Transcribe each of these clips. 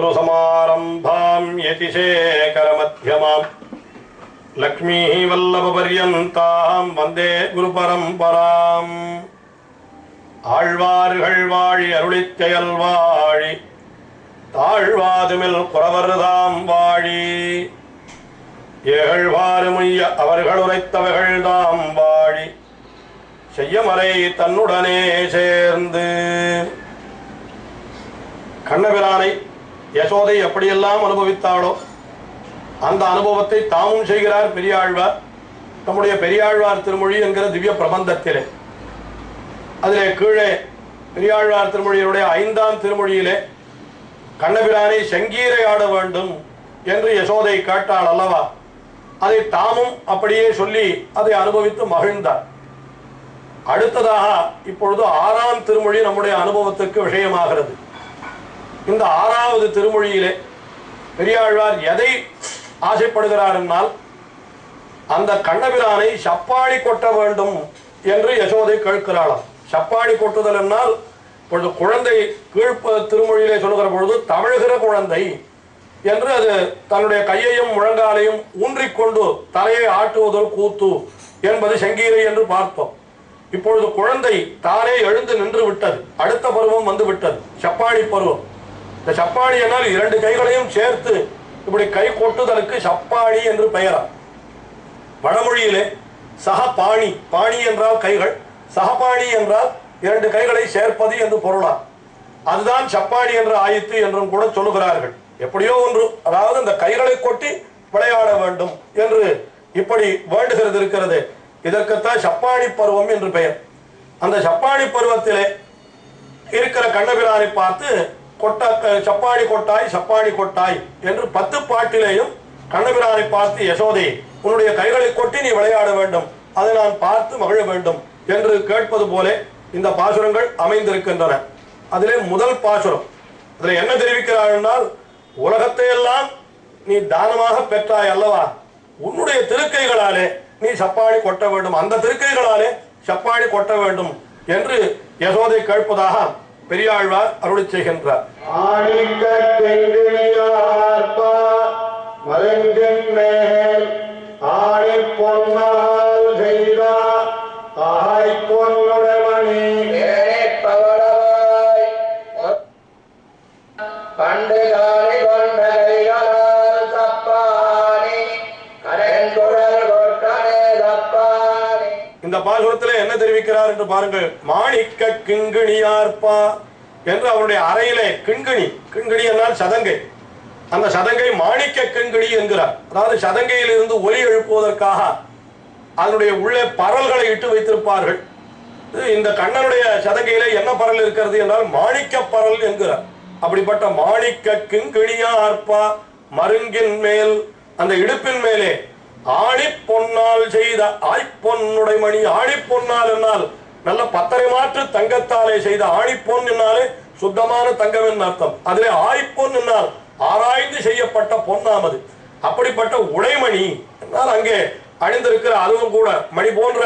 अस्मद्गुरुसमारम्भां यतिशेखरमध्यमां लक्ष्मीवल्लभपर्यन्तां वन्दे गुरुपरम्पराम् ஆழ்வார்கள் வாழி அருளிச் செயல் வாழி தாழ்வாதுமில் குறவர்தாம் வாழி ஏழ்வாறுமுய்ய அவர்கள் உரைத்தவர்கள் தாம் வாழி செய்யமறை தன்னுடனே சேர்ந்து. கண்ணபிரானை யசோதை எப்படியெல்லாம் அனுபவித்தாளோ அந்த அனுபவத்தை தாமும் செய்கிறார் பெரியாழ்வார். நம்முடைய பெரியாழ்வார் திருமொழி என்கிற திவ்ய பிரபந்தத்திலே அதிலே கீழே பெரியாழ்வார் திருமொழியினுடைய 5ஆம் திருமொழியிலே கண்ணபிரானை செங்கீரை ஆட வேண்டும் என்று யசோதை கேட்டாள் அல்லவா, அதை தாமும் அப்படியே சொல்லி அதை அனுபவித்து மகிழ்ந்தார். அடுத்ததாக இப்பொழுது 6ஆம் திருமொழி நம்முடைய அனுபவத்துக்கு விஷயமாகிறது. இந்த 6வது திருமொழியிலே பெரியாழ்வார் எதை ஆசைப்படுகிறார் என்றால் அந்த கண்ணபிரானை சப்பாடி கொட்ட வேண்டும் என்று யசோதை கேட்கிறாளாம். சப்பாடி கொட்டுதல் என்னால் இப்பொழுது குழந்தை கீழ்ப்ப திருமொழியிலே சொல்லுகிற பொழுது தவழ்கிற குழந்தை என்று அது தன்னுடைய கையையும் முழங்காலையும் ஊன்றிக்கொண்டு தலையை ஆட்டுவதொரு கூத்து என்பது செங்கீரை என்று பார்த்தோம். இப்பொழுது குழந்தை தானே எழுந்து நின்று விட்டது, அடுத்த பருவம் வந்து விட்டது, சப்பாடி பருவம். இந்த சப்பாடி என்னால் 2 கைகளையும் சேர்த்து இப்படி கை கொட்டுதலுக்கு சப்பாடி என்று பெயரா. வடமொழியிலே சகபாணி, பாணி என்றால் கைகள், சகபாணி என்றால் 2 கைகளை சேர்ப்பது என்று பொருளா. அதுதான் சப்பாடி என்று ஆயிற்று என்றும் கூட சொல்லுகிறார்கள். எப்படியோ ஒன்று, அதாவது இந்த கைகளை கொட்டி விளையாட வேண்டும் என்று இப்படி வேண்டுகிறது இருக்கிறது. இதற்குத்தான் சப்பாடி பருவம் என்று பெயர். அந்த சப்பாடி பருவத்திலே இருக்கிற கண்ணபிரானை பார்த்து சப்பாடி கொட்டாய் சப்பாடி கொட்டாய் என்று 10 பாட்டிலேயும் கண்ணபிரானை பார்த்து யசோதை உன்னுடைய கைகளை கொட்டி நீ விளையாட வேண்டும், அதை நான் பார்த்து மகிழ வேண்டும் என்று கேட்பது போல இந்த பாசுரங்கள் அமைந்திருக்கின்றன. அதிலே முதல் பாசுரம் அதில் என்ன தெரிவிக்கிறார் என்றால், உலகத்தை எல்லாம் நீ தானமாக பெற்றாய் அல்லவா, உன்னுடைய திருக்கைகளாலே நீ சப்பாடி கொட்ட வேண்டும், அந்த திருக்கைகளாலே சப்பாடி கொட்ட வேண்டும் என்று யசோதை கேட்பதாக பெரியாழ்வார் அருளி செய்கின்றார். இந்த பாசுரத்திலே என்ன தெரிவிக்கிறார் என்று பாருங்கள். மாணிக்க கிங்கிணியார்பா என்று அவருடைய அறையிலே கிண்கிணி, கிண்கிணி என்றால் சதங்கை, அந்த சதங்கை மாணிக்க கிண்கிணி என்கிறார். அதாவது சதங்கையில் இருந்து ஒலி எழுப்புவதற்காக அதனுடைய உள்ளே பரல்களை இட்டு வைத்திருப்பார்கள். இந்த கண்ணனுடைய சதங்கையிலே என்ன பரல் இருக்கிறது என்றால் மாணிக்க பரல் என்கிறார். அப்படிப்பட்ட மாணிக்க கிங்கிணியார்பா மருங்கின் மேல், அந்த இடுப்பின் மேலே ஆணி பொன்னால் செய்த ஆய்பொன்னுடை மணி. ஆணி பொன்னால் என்னால் நல்ல பத்தரை மாற்று தங்கத்தாலே செய்த ஆணிப்பொன் என்னாலே சுத்தமான தங்கம் என்று அர்த்தம். அதிலே ஆய்பொன் என்னால் ஆராய்ந்து செய்யப்பட்ட பொன்னாமது. அப்படிப்பட்ட உடைமணி என்னால் அங்கே அணிந்திருக்கிற, அதுவும் கூட மணி போன்ற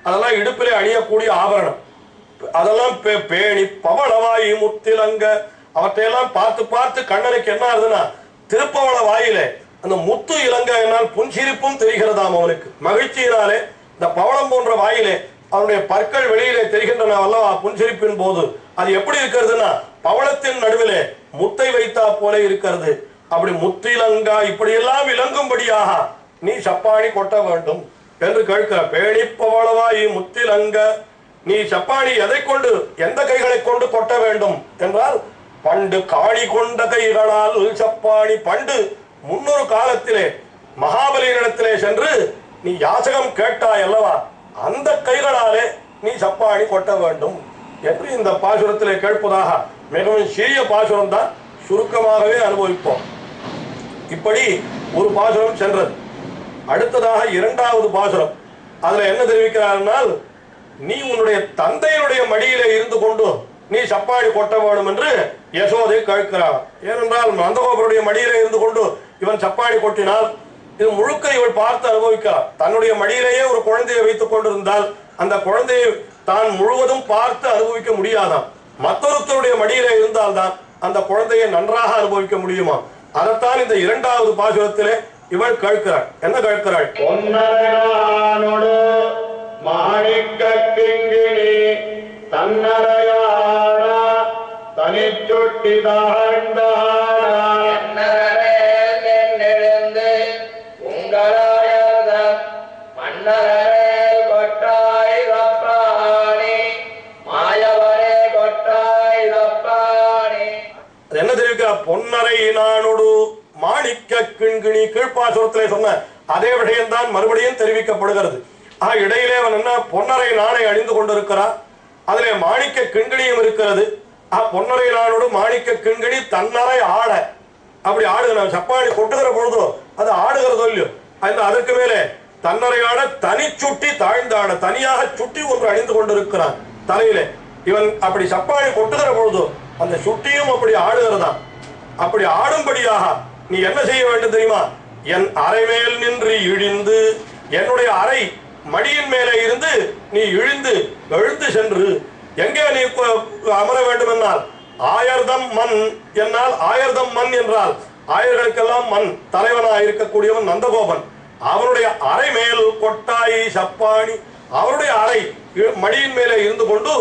அதெல்லாம் இடுப்பிலே அணியக்கூடிய ஆபரணம், அதெல்லாம் பேணி பவளவாயி முத்திலங்க. அவற்றையெல்லாம் பார்த்து பார்த்து கண்ணனுக்கு என்ன ஆகுதுன்னா திருப்பவள வாயிலே அந்த முத்து இலங்க என்னால் புன்சிரிப்பும் தெரிகிறதாம் அவனுக்கு. மகிழ்ச்சியினாலே இந்த பவளம் போன்ற வாயிலே அவனுடைய பற்கள் வெளியிலே தெரிகின்றன அல்லவா புன்சிரிப்பின் போது. அது எப்படி இருக்கிறதுனா பவளத்தின் நடுவிலே முத்தை வைத்தா போல இருக்கிறது. அப்படி முத்திலங்கா இப்படியெல்லாம் இலங்கும்படியாக நீ சப்பாணி கொட்ட வேண்டும் என்று கேட்கிற. பேணி பவளவாயி முத்திலங்க, நீ சப்பாணி எதை கொண்டு, எந்த கைகளை கொண்டு கொட்ட வேண்டும் என்றால் பண்டு காளி கொண்ட கைகளால் சப்பாணி. பண்டு முன்னொரு காலத்திலே மகாபலியினிடத்திலே சென்று நீ யாசகம் கேட்டாய் அல்லவா, அந்த கைகளாலே நீ சப்பாணி கொட்ட வேண்டும் என்று இந்த பாசுரத்திலே கேட்பதாக. மிகவும் சிறிய பாசுரம் தான், சுருக்கமாகவே அனுபவிப்போம். இப்படி ஒரு பாசுரம் சென்றது. அடுத்ததாக 2வது பாசுரம், அதுல என்ன தெரிவிக்கிறார்கள், நீ உன்னுடைய தந்தையினுடைய மடியிலே இருந்து கொண்டு நீ சப்பாடி கொட்ட வேண்டும் என்று யசோதை கேட்கிறார். ஏனென்றால் நந்தகோபருடைய மடியிலே இருந்து கொண்டு இவன் சப்பாடி கொட்டினால் இது முழுக்க இவள் பார்த்து அனுபவிக்கிறார். தன்னுடைய மடியிலேயே ஒரு குழந்தையை வைத்துக் கொண்டிருந்தால் அந்த குழந்தையை தான் முழுவதும் பார்த்து அனுபவிக்க முடியாதான். மற்றொருத்தருடைய மடியிலே இருந்தால்தான் அந்த குழந்தையை நன்றாக அனுபவிக்க முடியுமா? அதைத்தான் இந்த இரண்டாவது பாசுரத்திலே இவள் கேட்கிறாள். என்ன கேட்கிறாள்? பொன்னரையானோடு மாணிக்க கிங்கிணி தன்னரையாட தனிச்சுட்டி தாழ்ந்தாழ்ந்து உங்களாயத மன்னரேல் கொட்டாய் தப்பாணி மாயவரே கொட்டாய் தப்பாணி. என்ன தெரிவிக்கிறார்? பொன்னரை நானோடு மாணிக்க கிண்கிணி. கீழ்ப்பாசுரத்திலே சொன்ன அதே விடயம்தான் மறுபடியும் தெரிவிக்கப்படுகிறது. இடையிலே அவன் என்ன பொன்னரை நாணை அணிந்து கொண்டிருக்கிறார், அதிலே மாணிக்க கிண்கிணியும் இருக்கிறது. பொன்னரை நானோடு மாணிக்க கிண்கிணி தன்னரை ஆட, அப்படி ஆடுகிற சப்பாணி கொட்டுகிற பொழுதோ அது ஆடுகிறதோ இல்லையோ, அதற்கு மேலே தன்னரை ஆட தனி சுட்டி தாழ்ந்தாட, தனியாக சுட்டி ஒன்று அணிந்து கொண்டிருக்கிறான் தலையிலே. இவன் அப்படி சப்பாணி கொட்டுகிற பொழுதோ அந்த சுட்டியும் அப்படி ஆடுகிறதா. அப்படி ஆடும்படியாக நீ என்ன செய்ய வேண்டும் தெரியுமா? என் அறை மேல் நின்று இழிந்து, என்னுடைய அறை மடியின் மேலே இருந்து நீ இழிந்து எழுந்து சென்று எங்கே நீ அமர வேண்டும் என்றால் ஆயர்தம் மண் என்னால், ஆயர்தம் மண் என்றால் ஆயர்களுக்கெல்லாம் மண் தலைவனாக இருக்கக்கூடியவன் நந்தகோபன். அவனுடைய அறை மேல் கொட்டாய் சப்பாணி, அவருடைய அறை மடியின் மேலே இருந்து கொண்டு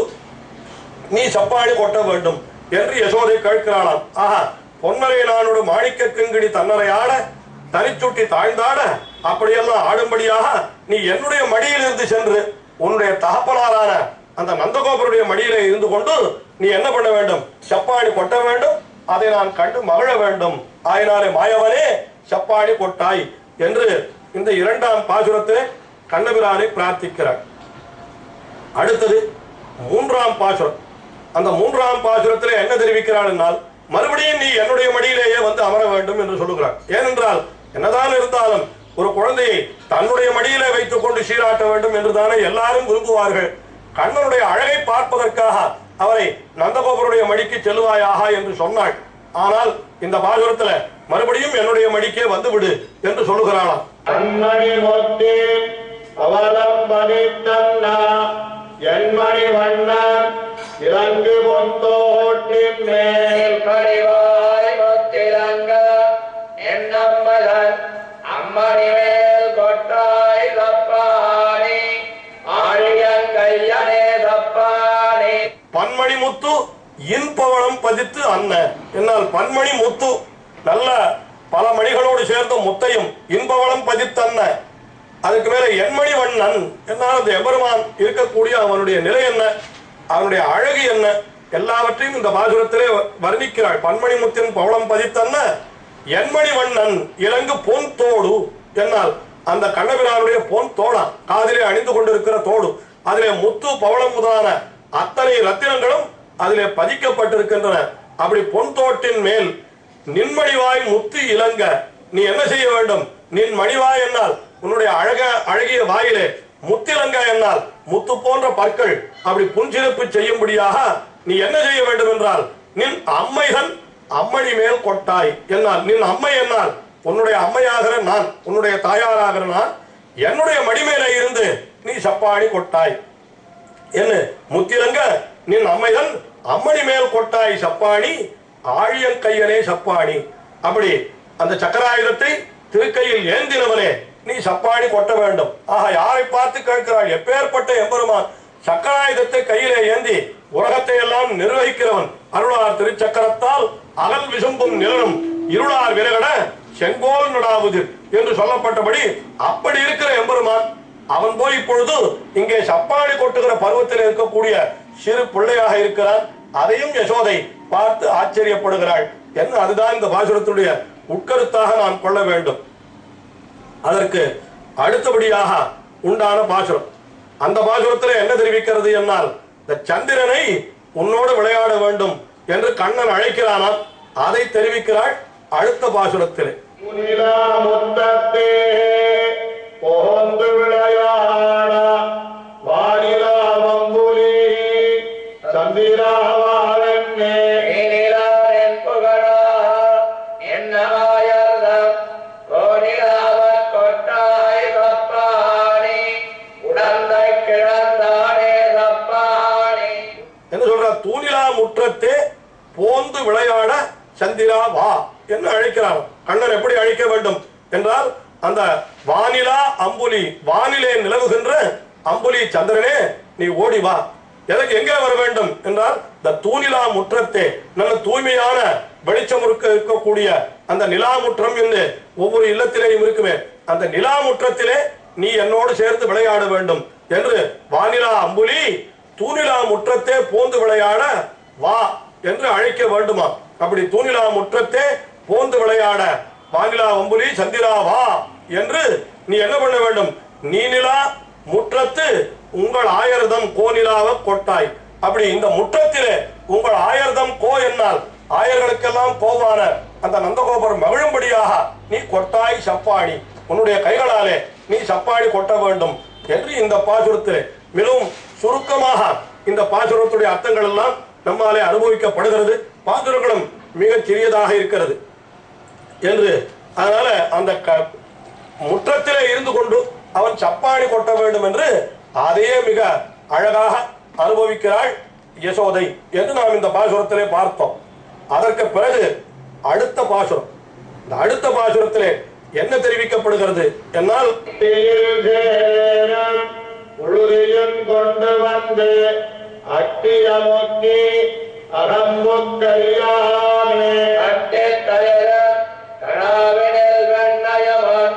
நீ சப்பாணி கொட்ட வேண்டும் என்று யசோதை கேட்கிறாளாம். பொன்னரை நானோடு மாணிக்க கிங்கிணி தன்னரை ஆட தனிச்சுட்டி தாழ்ந்தாட, அப்படியெல்லாம் ஆடும்படியாக நீ என்னுடைய மடியில் இருந்து சென்று உன்னுடைய தகப்பனாரான அந்த நந்தகோபருடைய மடியிலே இருந்து கொண்டு நீ என்ன பண்ண வேண்டும்? சப்பாணி கொட்ட வேண்டும். அதை நான் கண்டு மகிழ வேண்டும். ஆயினாலே மாயவனே சப்பாணி கொட்டாய் என்று இந்த இரண்டாம் பாசுரத்திலே கண்ணபிரானை பிரார்த்திக்கிறார். அடுத்தது மூன்றாம் பாசுரம். அந்த மூன்றாம் பாசுரத்திலே என்ன தெரிவிக்கிறாள் என்றால், மறுபடியும் நீ என்னுடைய மடியிலேயே வந்து அமர வேண்டும் என்று சொல்லுகிறார். ஏனென்றால் என்னதான் இருந்தாலும் ஒரு குழந்தையை தன்னுடைய மடியிலே வைத்துக் கொண்டு சீராட்ட வேண்டும் என்றுதானே எல்லாரும் விரும்புவார்கள். கண்ணனுடைய அழகை பார்ப்பதற்காக அவரை நந்தகோபருடைய மடிக்கு செல்வாயாக என்று சொன்னாள். ஆனால் இந்த பாசுரத்துல மறுபடியும் என்னுடைய மடிக்கே வந்து விடு என்று சொல்லுகிறாளாம். அன்மணி மொத்தே அவலம்பனி தன்னா என்மணி வண்ணன் இலங்கு பொந்தோட்டின் மேல் கடிவாய் மொத்திலங்க என்னம்மலன் அம்மணி மேல் கொட்டாய் தப்பாணி ஆழியங்கையனே தப்பாணி. பன்மணி முத்து இன்பவளம் பதித்து அன்ன என்னால் பன்மணி முத்து நல்ல பல மணிகளோடு சேர்ந்த முத்தையும் இன்பவளம் பதித்தன்ன, அதுக்கு மேல எண்மணி வண்ணன் என்னால் அந்த எபெருமான் இருக்கக்கூடிய அவனுடைய நிலை என்ன, அவனுடைய அழகு என்ன, எல்லாவற்றையும் இந்த பாசுரத்திலே வர்ணிக்கிறாள். பன்மணி முத்தின் பவளம் பதித்தன்ன எண்மணி வண்ணன் இலங்கு பொன் தோடு என்னால் அந்த கண்ணபிரானுடைய பொன் தோடா, காதிலே அணிந்து கொண்டிருக்கிற தோடு, அதிலே முத்து பவளம் முதலான அத்தனை ரத்தினங்களும் அதிலே பதிக்கப்பட்டிருக்கின்றன. அப்படி பொன் தோட்டின் மேல் நின்மணிவாய் முத்து இலங்க, நீ என்ன செய்ய வேண்டும்? நின் மணிவாய் என்னால் உன்னுடைய அழகிய வாயிலே முத்திலங்க என்னால் முத்து போன்ற பற்கள் அப்படி புன்சிறப்பு செய்யும்படியாக நீ என்ன செய்ய வேண்டும் என்றால், நின் அம்மைகள் அம்மணி மேல் கொட்டாய் என்னால், நின் அம்மை என்னால் உன்னுடைய அம்மையாகிற நான், உன்னுடைய தாயாராகிற நான், என்னுடைய மடிமேலே இருந்து நீ சப்பாணி கொட்டாய் என்ன முத்திலங்க நின் அம்மைகள் அம்மணி மேல் கொட்டாய் சப்பாணி ஆழியங்கையனே சப்பாணி. அப்படி அந்த சக்கராயுதத்தை திருக்கையில் ஏந்தினவனே நீ சப்பாணி கொட்ட வேண்டும். யாரை பார்த்து கேட்கிறாள்? எப்பேற்பட்ட எம்பெருமான் சக்கராயுதத்தை கையிலே ஏந்தி உலகத்தை எல்லாம் நிர்வகிக்கிறவன். அருளார் திருச்சக்கரத்தால் அகல் விசும்பும் நிலனும் இருளார் விலகட செங்கோல் நடாவுது என்று சொல்லப்பட்டபடி அப்படி இருக்கிற எம்பெருமான் அவன் போய் இப்பொழுது இங்கே சப்பாணி கொட்டுகிற பருவத்தில் இருக்கக்கூடிய சிறு பிள்ளையாக இருக்கிறான். அதையும் யசோதை பார்த்து ஆச்சரியப்படுகிறாள் என்ன. அதுதான் இந்த பாசுரத்துடைய உட்கருத்தாக நாம் கொள்ள வேண்டும். அதற்கு அடுத்தபடியாக உண்டான பாசுரம். அந்த பாசுரத்தில் என்ன தெரிவிக்கிறது என்னால், இந்த சந்திரனை உன்னோடு விளையாட வேண்டும் என்று கண்ணன் அழைக்கிறானாம். அதை தெரிவிக்கிறாள் அடுத்த பாசுரத்தில். என்ன சொல்ற? தூணிலா முற்றத்தே போந்து விளையாட சந்திரா வா என்று அழைக்கிறார். கண்ணன் எப்படி அழைக்க வேண்டும் என்றால், அந்த வானிலா அம்புலி, வானிலே நிலவுகின்ற அம்புலி சந்திரனே நீ ஓடி வா. எதற்கு எங்கே வர வேண்டும் என்றால், இந்த தூணிலா முற்றத்தே, நல்ல தூய்மையான வெளிச்சம் இருக்கக்கூடிய அந்த நிலா முற்றம் என்று ஒவ்வொரு இல்லத்திலேயும் இருக்குமே, அந்த நிலா முற்றத்திலே நீ என்னோடு சேர்ந்து விளையாட வேண்டும் என்று வானிலா அம்புலி தூணிலா முற்றத்தே போந்து விளையாட வா என்று அழைக்க வேண்டுமா. அப்படி தூணிலா முற்றத்தே போந்து விளையாட வானிலா அம்புலி சந்திரா வா என்று நீ என்ன பண்ண வேண்டும், நீனிலா முற்றத்து உங்கள் ஆயர்தம் கோநிலாவ கொட்டாய். அப்படி இந்த முற்றத்திலே உங்கள் ஆயர்தம் கோ என்னால் ஆயர்களுக்கெல்லாம் கோவான அந்த நந்தகோபுரம் மகிழும்படியாக நீ கொட்டாய் சப்பாணி, உன்னுடைய கைகளாலே நீ சப்பாணி கொட்ட வேண்டும் என்று இந்த பாசுரத்திலே மிகவும் சுருக்கமாக இந்த பாசுரத்துடைய அர்த்தங்கள் எல்லாம் நம்மாலே அனுபவிக்கப்படுகிறது. பாசுரங்களும் மிக சிறியதாக இருக்கிறது என்று, அதனால அந்த முற்றத்திலே இருந்து கொண்டு அவன் சப்பாணி கொட்ட வேண்டும் என்று அதையே மிக அழகாக அனுபவிக்கிறாள் யசோதை என்று நாம் இந்த பாசுரத்திலே பார்த்தோம். அதற்கு பிறகு அடுத்த பாசுரம், இந்த அடுத்த பாசுரத்திலே என்ன தெரிவிக்கப்படுகிறது என்னால், கொண்டு வந்து அட்டியமுக்கி அகம்புக்கையாமே அட்டே தயர கணாவினில் வெண்ணயமன்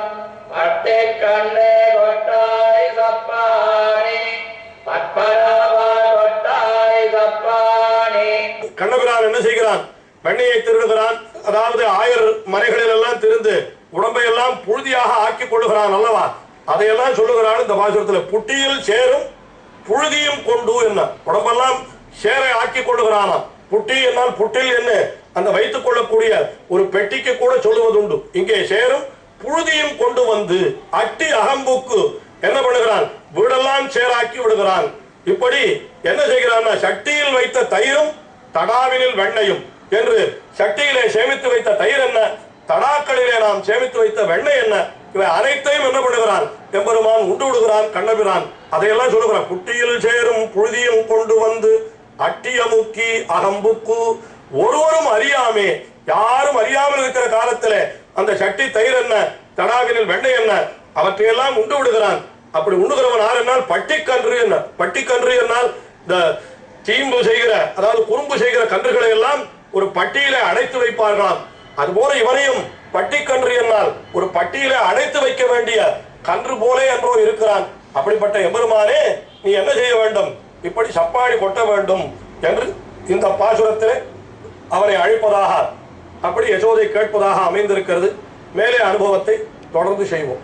அட்டே கண்ணே கொட்டாய் சப்பாணி பத்மநாபா கொட்டாய் சப்பாணி. கண்ணபிரான் என்ன செய்கிறான், வெண்ணையை திருடுகிறான். அதாவது ஆயர் மனைகளில் எல்லாம் திருந்து உடம்பை எல்லாம் புழுதியாக ஆக்கி கொள்ளுகிறான் அல்லவா, அதையெல்லாம் சொல்லுகிறான் இந்த பாசுரத்தில். புட்டியில் சேரும் புழுதியும் கொண்டு என்ன, உடம்பெல்லாம் சேரை ஆக்கி கொள்ளுகிறானா. புட்டி என்னால் புட்டில் என்ன, அந்த வைத்துக் கொள்ளக்கூடிய ஒரு பெட்டிக்கு கூட சொல்லுவதுண்டு. இங்கே சேரும் புழுதியும் கொண்டு வந்து அட்டி அகம்புக்கு என்ன பண்ணுகிறான், வீடெல்லாம் சேராக்கி விடுகிறான். இப்படி என்ன செய்கிறான், சட்டியில் வைத்த தயிரும் தடாவினில் வெண்ணையும் என்று, சட்டியிலே சேமித்து வைத்த தயிர் என்ன, தடாக்களிலே நாம் சேமித்து வைத்த வெண்ணெய் என்ன, இவை அனைத்தையும் என்ன பண்ணுகிறான் எம்பெருமான் உண்டு விடுகிறான் கண்ணபிரான். அதையெல்லாம் சொல்லுகிறான். புட்டியில் சேரும் புழுதியும் கொண்டு வந்து அட்டியமுக்கி அகம்புக்கு, ஒருவரும் அறியாமே, யாரும் அறியாமல் இருக்கிற காலத்திலே அந்த சட்டி தயிர் என்ன, தடாவினில் வெண்ணெய் என்ன, அவற்றையெல்லாம் உண்டு விடுகிறான். அப்படி உண்ணுகிறவன் யார் என்னால் பட்டிக்கன்று என்ன, பட்டிக்கன்று என்னால் இந்த தீம்பு செய்கிற, அதாவது குறும்பு செய்கிற கன்றுகளை எல்லாம் ஒரு பட்டியலை அடைத்து வைப்பார்களாம். அதுபோல இவனையும் பட்டிக்கன்று என்னால் ஒரு பட்டியலை அடைத்து வைக்க வேண்டிய கன்று போலே என்றோ இருக்கிறான். அப்படிப்பட்ட எம்பெருமானே நீ என்ன செய்ய வேண்டும், இப்படி சப்பாடி கொட்ட வேண்டும் என்று இந்த பாசுரத்திலே அவனை அழைப்பதாக, அப்படி யசோதை கேட்பதாக அமைந்திருக்கிறது. மேலே அனுபவத்தை தொடர்ந்து செய்வோம்.